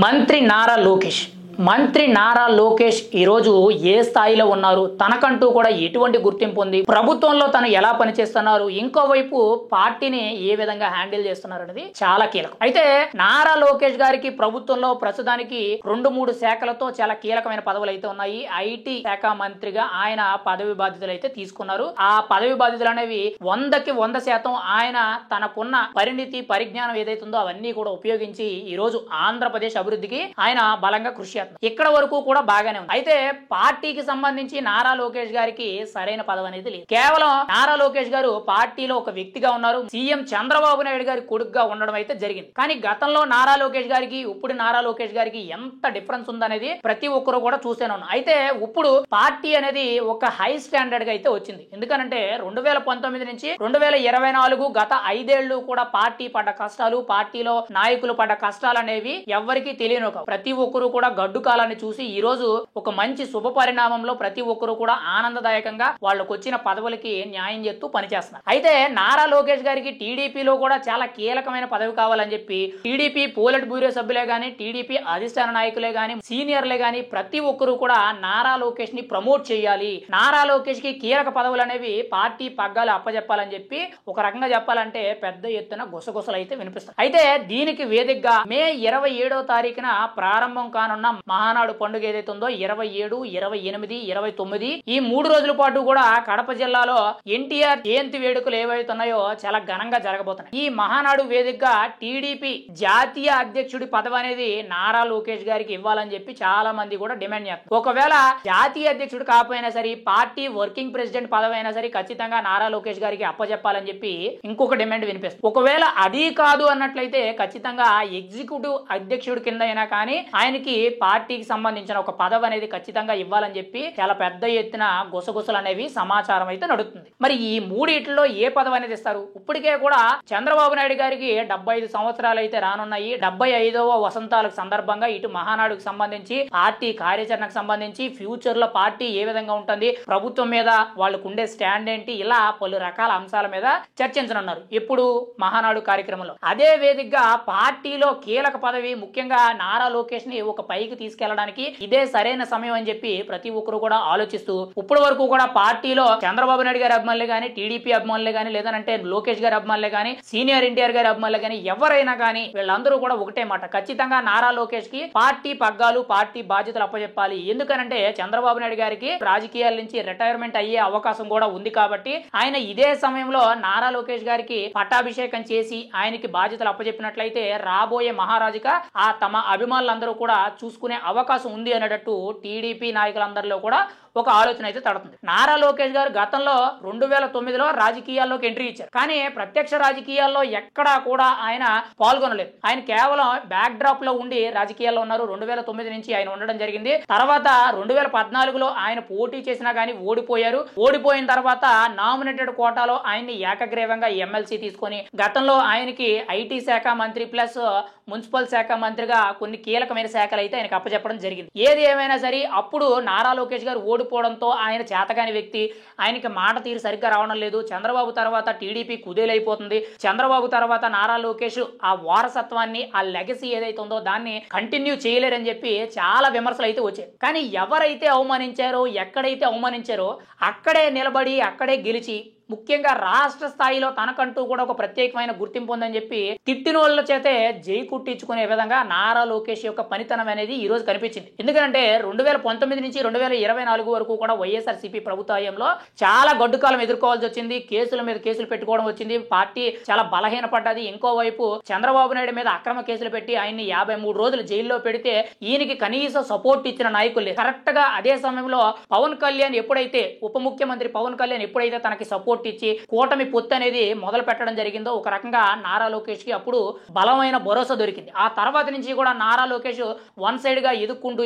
మంత్రి నారా లోకేష్ ఈరోజు ఏ స్థాయిలో ఉన్నారు, తనకంటూ కూడా ఎటువంటి గుర్తింపు ఉంది, ప్రభుత్వంలో తను ఎలా పనిచేస్తున్నారు, ఇంకోవైపు పార్టీని ఏ విధంగా హ్యాండిల్ చేస్తున్నారు అనేది చాలా కీలకం. అయితే నారా లోకేష్ గారికి ప్రభుత్వంలో ప్రస్తుతానికి 2-3 శాఖలతో చాలా కీలకమైన పదవులు అయితే ఉన్నాయి. ఐటీ శాఖ మంత్రిగా ఆయన పదవి బాధ్యతలు అయితే తీసుకున్నారు. ఆ పదవి బాధ్యతలు అనేవి 100కి 100% ఆయన తనకున్న పరిణితి పరిజ్ఞానం ఏదైతుందో అవన్నీ కూడా ఉపయోగించి ఈ రోజు ఆంధ్రప్రదేశ్ అభివృద్ధికి ఆయన బలంగా కృషి. ఇక్కడ వరకు కూడా బాగానే ఉంది. అయితే పార్టీకి సంబంధించి నారా లోకేష్ గారికి సరైన పదవి అనేది లేదు. కేవలం నారా లోకేష్ గారు పార్టీలో ఒక వ్యక్తిగా ఉన్నారు. సీఎం చంద్రబాబు నాయుడు గారి కొడుకుగా ఉండడం అయితే జరిగింది. కానీ గతంలో నారా లోకేష్ గారికి ఇప్పుడు నారా లోకేష్ గారికి ఎంత డిఫరెన్స్ ఉందనేది ప్రతి ఒక్కరు కూడా చూస్తూనే ఉన్నారు. అయితే ఇప్పుడు పార్టీ అనేది ఒక హై స్టాండర్డ్ గా అయితే వచ్చింది. ఎందుకనంటే 2019 నుంచి 2024 గత 5 ఏళ్లు కూడా పార్టీ పడ్డ కష్టాలు, పార్టీలో నాయకులు పడ్డ కష్టాలు అనేవి ఎవరికి తెలియను. ప్రతి ఒక్కరు కూడా గడ్డు కాలాన్ని చూసి ఈ రోజు ఒక మంచి శుభ పరిణామంలో ప్రతి ఒక్కరు కూడా ఆనందదాయకంగా వాళ్ళకు వచ్చిన పదవులకి న్యాయం చేస్తూ పనిచేస్తున్నారు. అయితే నారా లోకేష్ గారికి టీడీపీలో కూడా చాలా కీలకమైన పదవి కావాలని చెప్పి టీడీపీ పోలిట్ బ్యూరో సభ్యులే గాని, టీడీపీ అధిష్టాన నాయకులే గాని, సీనియర్లే గాని ప్రతి ఒక్కరు కూడా నారా లోకేష్ ని ప్రమోట్ చేయాలి, నారా లోకేష్ కి కీలక పదవులు అనేవి పార్టీ పగ్గాలు అప్పచెప్పాలని చెప్పి ఒక రకంగా చెప్పాలంటే పెద్ద ఎత్తున గుసగుసలు అయితే వినిపిస్తాయి. అయితే దీనికి వేదికగా మే 27వ తారీఖున ప్రారంభం కానున్న మహానాడు పండుగ ఏదైతే ఉందో 27, 28, 29 ఈ 3 రోజుల పాటు కూడా కడప జిల్లాలో ఎన్టీఆర్ జయంతి వేడుకలు ఏవైతున్నాయో చాలా ఘనంగా జరగబోతున్నాయి. ఈ మహానాడు వేదికగా టీడీపీ జాతీయ అధ్యక్షుడి పదవి అనేది నారా లోకేష్ గారికి ఇవ్వాలని చెప్పి చాలా మంది కూడా డిమాండ్ చేస్తారు. ఒకవేళ జాతీయ అధ్యక్షుడు కాకపోయినా సరే పార్టీ వర్కింగ్ ప్రెసిడెంట్ పదవి అయినా సరే ఖచ్చితంగా నారా లోకేష్ గారికి అప్పచెప్పాలని చెప్పి ఇంకొక డిమాండ్ వినిపిస్తుంది. ఒకవేళ అది కాదు అన్నట్లయితే ఖచ్చితంగా ఎగ్జిక్యూటివ్ అధ్యక్షుడి కింద అయినా కానీ ఆయనకి పార్టీకి సంబంధించిన ఒక పదవి అనేది ఖచ్చితంగా ఇవ్వాలని చెప్పి చాలా పెద్ద ఎత్తున గుసగుసలు అనేవి సమాచారం అయితే నడుస్తుంది. మరి ఈ మూడిట్లో ఏ పదవి అనేది ఇస్తారు? ఇప్పటికే కూడా చంద్రబాబు నాయుడు గారికి 75 సంవత్సరాలు అయితే రానున్నాయి. 75వ వసంతాలకు సందర్భంగా ఇటు మహానాడుకు సంబంధించి పార్టీ కార్యాచరణకు సంబంధించి ఫ్యూచర్ లో పార్టీ ఏ విధంగా ఉంటుంది, ప్రభుత్వం మీద వాళ్ళకు ఉండే స్టాండ్ ఏంటి, ఇలా పలు రకాల అంశాల మీద చర్చించనున్నారు ఎప్పుడు మహానాడు కార్యక్రమంలో. అదే వేదికగా పార్టీలో కీలక పదవి ముఖ్యంగా నారా లోకేష్ ని ఒక పైకి తీసుకెళ్లడానికి ఇదే సరైన సమయం అని చెప్పి ప్రతి ఒక్కరు కూడా ఆలోచిస్తూ ఇప్పటి వరకు కూడా పార్టీలో చంద్రబాబు నాయుడు గారి అభిమానులే గానీ, టీడీపీ అభిమానులే గానీ, లేదంటే లోకేష్ గారి అభిమానులే గానీ, సీనియర్ ఎన్టీఆర్ గారి అభిమానులే గానీ, ఎవరైనా కానీ వీళ్ళందరూ కూడా ఒకటే మాట, ఖచ్చితంగా నారా లోకేష్ కి పార్టీ పగ్గాలు, పార్టీ బాధ్యతలు అప్పచెప్పాలి. ఎందుకనంటే చంద్రబాబు నాయుడు గారికి రాజకీయాల నుంచి రిటైర్మెంట్ అయ్యే అవకాశం కూడా ఉంది కాబట్టి ఆయన ఇదే సమయంలో నారా లోకేష్ గారికి పట్టాభిషేకం చేసి ఆయనకి బాధ్యతలు అప్పచెప్పినట్లయితే రాబోయే మహారాజుగా ఆ తమ అభిమానులందరూ కూడా చూసుకునే అవకాశం ఉంది అనేటట్టు టీడీపీ నాయకులందరిలో కూడా ఒక ఆలోచన అయితే తడుతుంది. నారా లోకేష్ గారు గతంలో 2009లో రాజకీయాల్లోకి ఎంట్రీ ఇచ్చారు. కానీ ప్రత్యక్ష రాజకీయాల్లో ఎక్కడా కూడా ఆయన పాల్గొనలేదు. ఆయన కేవలం బ్యాక్ డ్రాప్ లో ఉండి రాజకీయాల్లో ఉన్నారు. 2009 నుంచి ఆయన ఉండడం జరిగింది. తర్వాత 2014లో ఆయన పోటీ చేసినా కానీ ఓడిపోయారు. ఓడిపోయిన తర్వాత నామినేటెడ్ కోటాలో ఆయన్ని ఏకగ్రీవంగా ఎమ్మెల్సీ తీసుకొని గతంలో ఆయనకి ఐటీ శాఖ మంత్రి ప్లస్ మున్సిపల్ శాఖ మంత్రిగా కొన్ని కీలకమైన శాఖలు అయితే ఆయనకు అప్పచెప్పడం జరిగింది. ఏది ఏమైనా సరే అప్పుడు నారా లోకేష్ గారు ఓడిపోవడంతో ఆయన చేతగాని వ్యక్తి, ఆయనకి మాట తీరు సరిగ్గా రావడం లేదు. చంద్రబాబు తర్వాత టీడీపీ కుదేలైపోతుంది. చంద్రబాబు తర్వాత నారా లోకేష్ ఆ వారసత్వాన్ని, ఆ లెగసీ ఏదైతే ఉందో దాన్ని కంటిన్యూ చేయలేరని చెప్పి చాలా విమర్శలు అయితే వచ్చాయి. కానీ ఎవరైతే అవమానించారో, ఎక్కడైతే అవమానించారో అక్కడే నిలబడి అక్కడే గెలిచి ముఖ్యంగా రాష్ట్ర స్థాయిలో తనకంటూ కూడా ఒక ప్రత్యేకమైన గుర్తింపు ఉందని చెప్పి తిట్టినోళ్ల చేతే జై కుట్టించుకునే విధంగా నారా లోకేష్ యొక్క పనితనం అనేది ఈ రోజు కనిపించింది. ఎందుకంటే 2019 నుంచి 2024 వరకు కూడా వైఎస్ఆర్సీపీ ప్రభుత్వంలో చాలా గడ్డు కాలం ఎదుర్కోవాల్సి వచ్చింది. కేసుల మీద కేసులు పెట్టుకోవడం వచ్చింది. పార్టీ చాలా బలహీనపడ్డది. ఇంకోవైపు చంద్రబాబు నాయుడు మీద అక్రమ కేసులు పెట్టి ఆయన్ని 53 రోజులు జైల్లో పెడితే ఈయనకి కనీసం సపోర్ట్ ఇచ్చిన నాయకులు కరెక్ట్ గా అదే సమయంలో పవన్ కళ్యాణ్ ఎప్పుడైతే ఉప ముఖ్యమంత్రి పవన్ కళ్యాణ్ ఎప్పుడైతే తనకి సపోర్ట్ ఇచ్చి కూటమి పొత్తు అనేది మొదలు పెట్టడం జరిగిందో ఒక రకంగా నారా లోకేష్ కి అప్పుడు బలమైన భరోసా దొరికింది. ఆ తర్వాత నుంచి కూడా నారా లోకేష్ వన్ సైడ్ గా ఎదుక్కుంటూ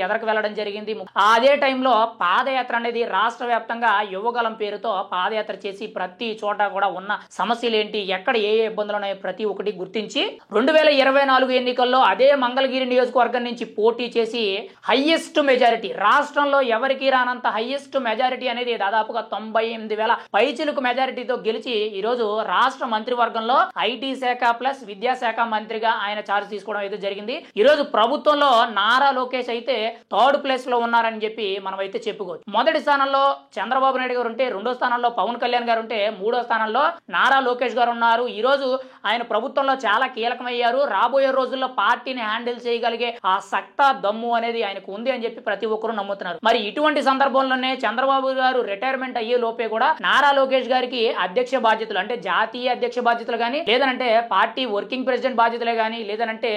ఎదరకు వెళ్లడం జరిగింది. అదే టైంలో పాదయాత్ర అనేది రాష్ట్ర వ్యాప్తంగా యువగలం పేరుతో పాదయాత్ర చేసి ప్రతి చోట కూడా ఉన్న సమస్యలు ఏంటి, ఎక్కడ ఏ ఇబ్బందులు ఉన్నాయో ప్రతి ఒక్కటి గుర్తించి 2024 ఎన్నికల్లో అదే మంగళగిరి నియోజకవర్గం నుంచి పోటీ చేసి హైయెస్ట్ మెజారిటీ రాష్ట్రంలో ఎవరికి రానంత హైయెస్ట్ మెజారిటీ అనేది దాదాపుగా 98,000 పైచిలుకు మెజారిటీతో గెలిచి ఈ రోజు రాష్ట్ర మంత్రివర్గంలో ఐటీ శాఖ ప్లస్ విద్యాశాఖ మంత్రిగా ఆయన ఛార్జ్ తీసుకోవడం అయితే జరిగింది. ఈ రోజు ప్రభుత్వంలో నారా లోకేష్ అయితే థర్డ్ ప్లేస్ లో ఉన్నారని చెప్పి మనం అయితే చెప్పుకోవచ్చు. మొదటి స్థానంలో చంద్రబాబు నాయుడు గారు ఉంటే, రెండో స్థానంలో పవన్ కళ్యాణ్ గారు ఉంటే, మూడో స్థానంలో నారా లోకేష్ గారు ఉన్నారు. ఈ రోజు ఆయన ప్రభుత్వంలో చాలా కీలకమయ్యారు. రాబోయే రోజుల్లో పార్టీని హ్యాండిల్ చేయగలిగే ఆ సత్తా దమ్ము అనేది ఆయనకు ఉంది అని చెప్పి ప్రతి ఒక్కరూ నమ్ముతున్నారు. మరి ఇటువంటి సందర్భంలోనే చంద్రబాబు గారు రిటైర్మెంట్ అయ్యే లోపే కూడా నారా లోకేష్ గారికి అధ్యక్ష బాధ్యతలు అంటే జాతీయ అధ్యక్ష బాధ్యతలు కానీ, లేదంటే పార్టీ వర్కింగ్ ప్రెసిడెంట్ బాధ్యతలే కానీ, లేదంటే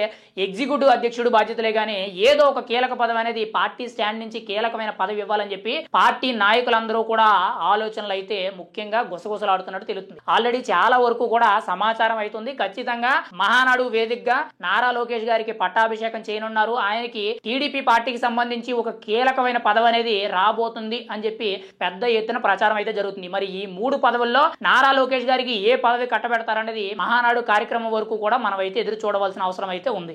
ఎగ్జిక్యూటివ్ అధ్యక్షుడు బాధ్యతలే కానీ ఏదో ఒక కీలక పదవి అనేది పార్టీ స్టాండ్ నుంచి కీలకమైన పదవి ఇవ్వాలని చెప్పి పార్టీ నాయకులందరూ కూడా ఆలోచనలు అయితే ముఖ్యంగా గుసగుసలాడుతున్నట్టు తెలుస్తుంది. ఆల్రెడీ చాలా వరకు కూడా సమాచారం అవుతుంది. ఖచ్చితంగా మహానాడు వేదికగా నారా లోకేష్ గారికి పట్టాభిషేకం చేయనున్నారు. ఆయనకి టీడీపీ పార్టీకి సంబంధించి ఒక కీలకమైన పదవి అనేది రాబోతుంది అని చెప్పి పెద్ద ఎత్తున ప్రచారం అయితే జరుగుతుంది. మరి ఈ 3 పదవుల్లో నారా లోకేష్ గారికి ఏ పదవి కట్టబెడతారనేది మహానాడు కార్యక్రమం వరకు కూడా మనం అయితే ఎదురు చూడవలసిన అవసరం అయితే ఉంది.